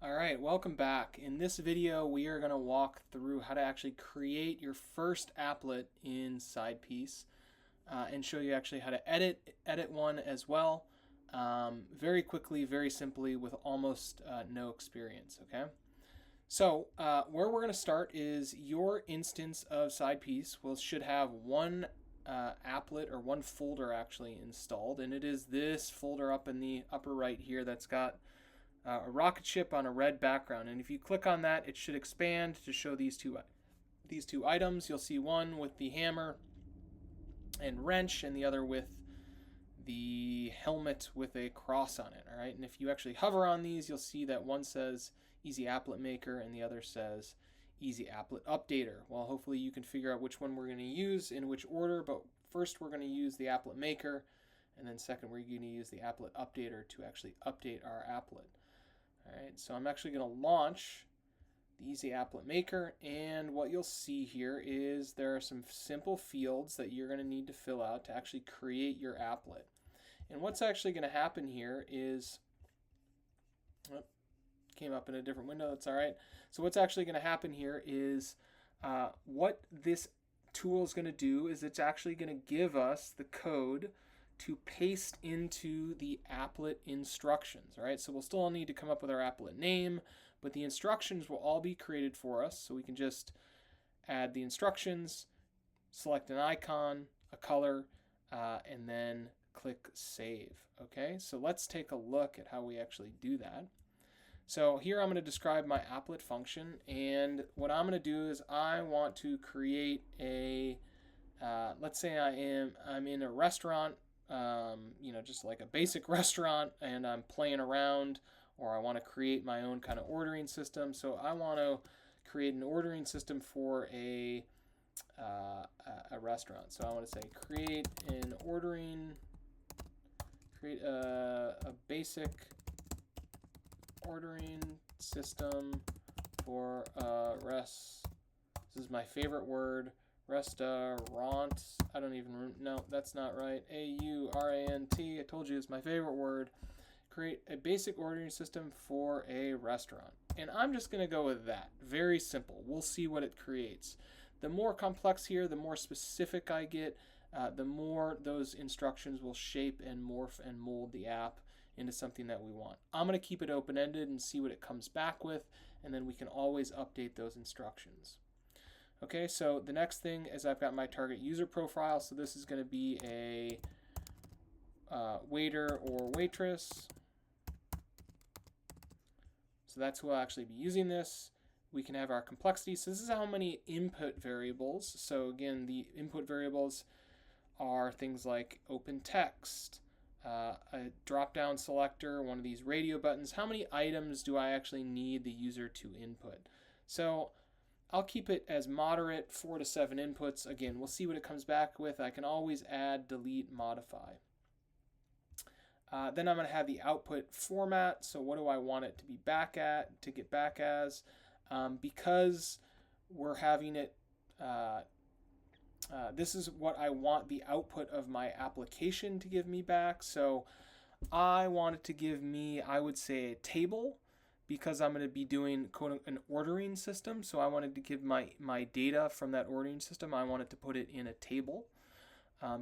Alright, welcome back. In this video, we are going to walk through how to actually create your first applet in SidePiece and show you actually how to edit one as well, very quickly, very simply, with almost no experience, okay? So where we're going to start is your instance of SidePiece should have one applet or one folder actually installed, and it is this folder up in the upper right here that's got a rocket ship on a red background, and if you click on that, it should expand to show these two items. You'll see one with the hammer and wrench, and the other with the helmet with a cross on it. All right, and if you actually hover on these, you'll see that one says Easy Applet Maker and the other says Easy Applet Updater. Well, hopefully you can figure out which one we're going to use in which order, but first we're going to use the Applet Maker, and then second we're going to use the Applet Updater to actually update our applet. Alright, so I'm actually going to launch the Easy Applet Maker, and what you'll see here is there are some simple fields that you're going to need to fill out to actually create your applet. And what's actually going to happen here is, came up in a different window, that's alright. So what's actually going to happen here is what this tool is going to do is it's actually going to give us the code to paste into the applet instructions. All right, so we'll still need to come up with our applet name, but the instructions will all be created for us. So we can just add the instructions, select an icon, a color, and then click save. Okay, so let's take a look at how we actually do that. So here I'm going to describe my applet function, and what I'm going to do is I want to create a let's say I'm in a restaurant, just like a basic restaurant, and I'm playing around, or I want to create my own kind of ordering system. So I want to create an ordering system for a restaurant. So I want to say create a basic ordering system for this is my favorite word, restaurant. I don't even know, that's not right. A-U-R-A-N-T. I told you it's my favorite word. Create a basic ordering system for a restaurant. And I'm just going to go with that. Very simple. We'll see what it creates. The more complex here, the more specific I get, the more those instructions will shape and morph and mold the app into something that we want. I'm going to keep it open-ended and see what it comes back with, and then we can always update those instructions. Okay, so the next thing is I've got my target user profile. So this is going to be a waiter or waitress. So that's who will actually be using this. We can have our complexity. So this is how many input variables. So again, the input variables are things like open text, a drop-down selector, one of these radio buttons. How many items do I actually need the user to input? So I'll keep it as moderate, 4 to 7 inputs. Again, we'll see what it comes back with. I can always add, delete, modify. Then I'm going to have the output format. So what do I want it to be back at, to get back as? Because we're having it, this is what I want the output of my application to give me back. So I want it to give me, I would say, a table, because I'm going to be doing an ordering system. So I wanted to give my data from that ordering system, I wanted to put it in a table.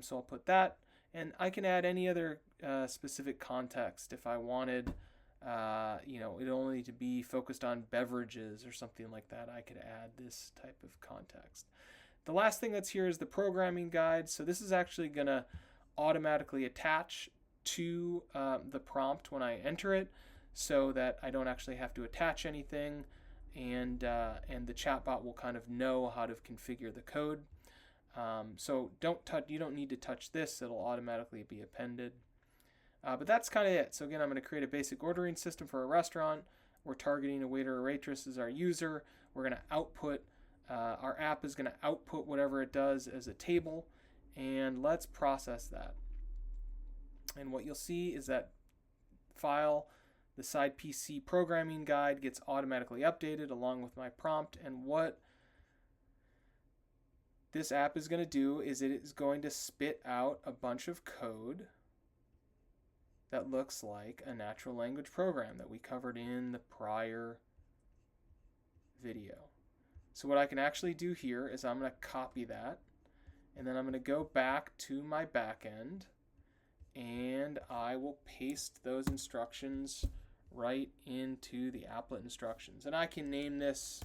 So I'll put that, and I can add any other specific context if I wanted, it only to be focused on beverages or something like that. I could add this type of context. The last thing that's here is the programming guide. So this is actually going to automatically attach to the prompt when I enter it, so that I don't actually have to attach anything, and the chatbot will kind of know how to configure the code. So you don't need to touch this; it'll automatically be appended. But that's kind of it. So again, I'm going to create a basic ordering system for a restaurant. We're targeting a waiter or waitress as our user. We're going to output. Our app is going to output whatever it does as a table, and let's process that. And what you'll see is that file, the SidePiece programming guide, gets automatically updated along with my prompt. And what this app is going to do is it is going to spit out a bunch of code that looks like a natural language program that we covered in the prior video. So what I can actually do here is I'm going to copy that, and then I'm going to go back to my backend, and I will paste those instructions right into the applet instructions. And I can name this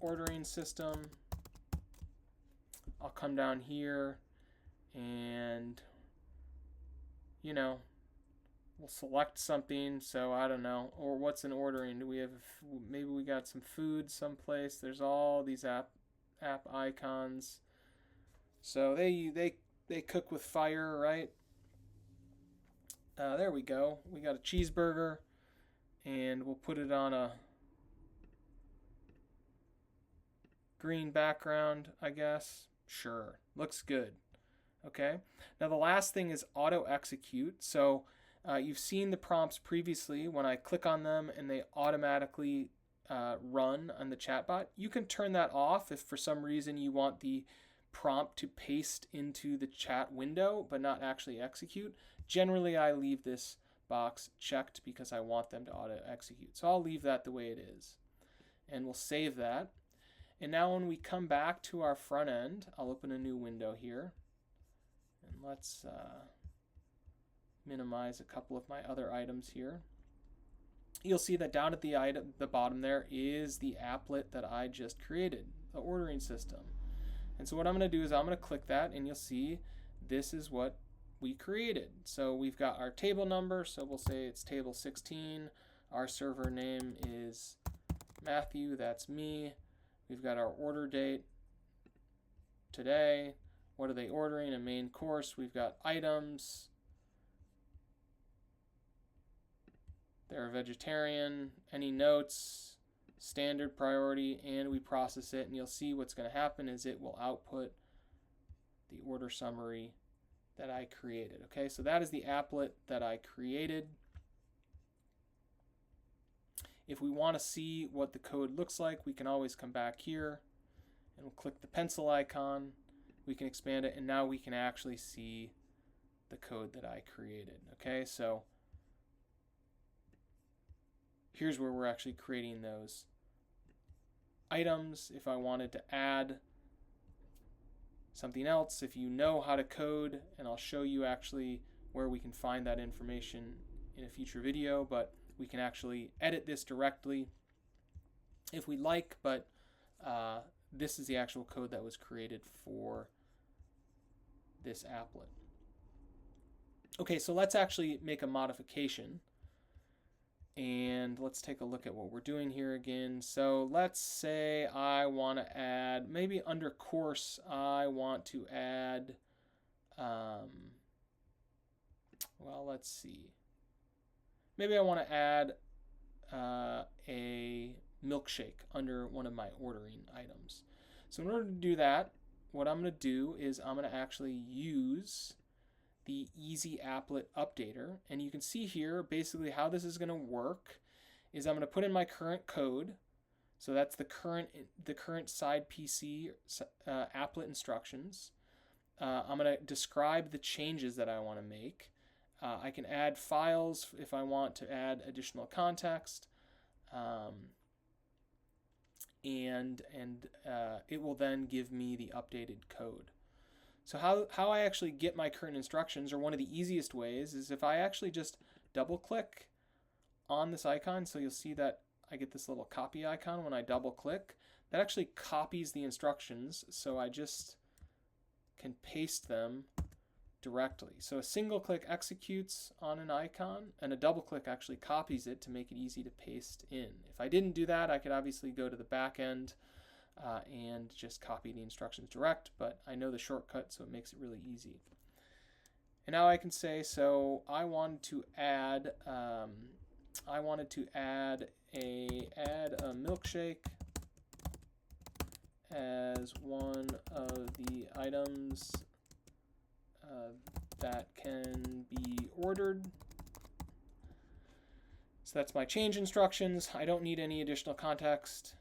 ordering system. I'll come down here and, you know, we'll select something. So I don't know, or what's in ordering? Do we have, maybe we got some food someplace. There's all these app icons. So they cook with fire, right? There we go. We got a cheeseburger, and we'll put it on a green background, I guess. Sure, looks good. Okay, now the last thing is auto execute. So you've seen the prompts previously when I click on them and they automatically run on the chatbot. You can turn that off if for some reason you want the prompt to paste into the chat window but not actually execute. Generally, I leave this box checked because I want them to auto execute. So I'll leave that the way it is, and we'll save that. And now when we come back to our front end, I'll open a new window here, and let's minimize a couple of my other items here. You'll see that down at the bottom there is the applet that I just created, the ordering system. And so what I'm going to do is I'm going to click that, and you'll see this is what we created. So we've got our table number, so we'll say it's table 16. Our server name is Matthew, that's me. We've got our order date today. What are they ordering? A main course. We've got items. They're a vegetarian. Any notes? Standard priority, and we process it, and you'll see what's going to happen is it will output the order summary that I created. Okay, so that is the applet that I created. If we want to see what the code looks like, we can always come back here and we'll click the pencil icon. We can expand it, and now we can actually see the code that I created. Okay, so here's where we're actually creating those items. If I wanted to add something else, if you know how to code, and I'll show you actually where we can find that information in a future video, but we can actually edit this directly if we like, but this is the actual code that was created for this applet. Okay, so let's actually make a modification, and let's take a look at what we're doing here again. So let's say I want to add, maybe under course, I want to add, well, let's see. Maybe I want to add a milkshake under one of my ordering items. So in order to do that, what I'm going to do is I'm going to actually use the Easy Applet Updater. And you can see here basically how this is going to work is I'm going to put in my current code. So that's the current side PC applet instructions. I'm going to describe the changes that I want to make. I can add files if I want to add additional context, and it will then give me the updated code. So how I actually get my current instructions, or one of the easiest ways, is if I actually just double click on this icon. So you'll see that I get this little copy icon when I double click. That actually copies the instructions, so I just can paste them directly. So a single click executes on an icon, and a double click actually copies it to make it easy to paste in. If I didn't do that, I could obviously go to the back end and just copy the instructions direct, but I know the shortcut, so it makes it really easy. And now I can say, so I wanted to add a milkshake as one of the items that can be ordered. So that's my change instructions. I don't need any additional context,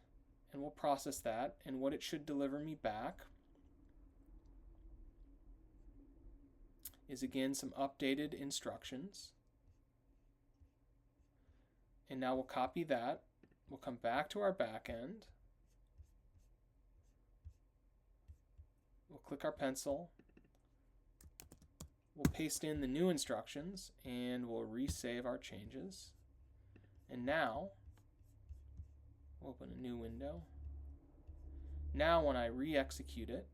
and we'll process that. And what it should deliver me back is again some updated instructions. And now we'll copy that. We'll come back to our back end. We'll click our pencil. We'll paste in the new instructions and we'll resave our changes. And now, we'll open a new window. Now when I re-execute it,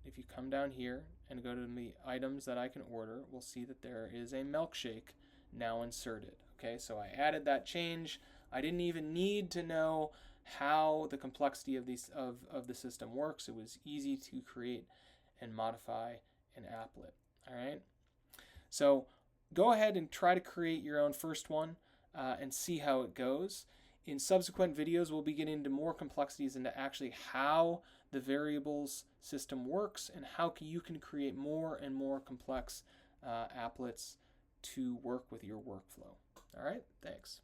if you come down here and go to the items that I can order, we'll see that there is a milkshake now inserted. Okay, so I added that change. I didn't even need to know how the complexity of the system works. It was easy to create and modify an applet. All right, so go ahead and try to create your own first one and see how it goes. In subsequent videos, we'll be getting into more complexities into actually how the variables system works and how you can create more and more complex applets to work with your workflow. All right, thanks.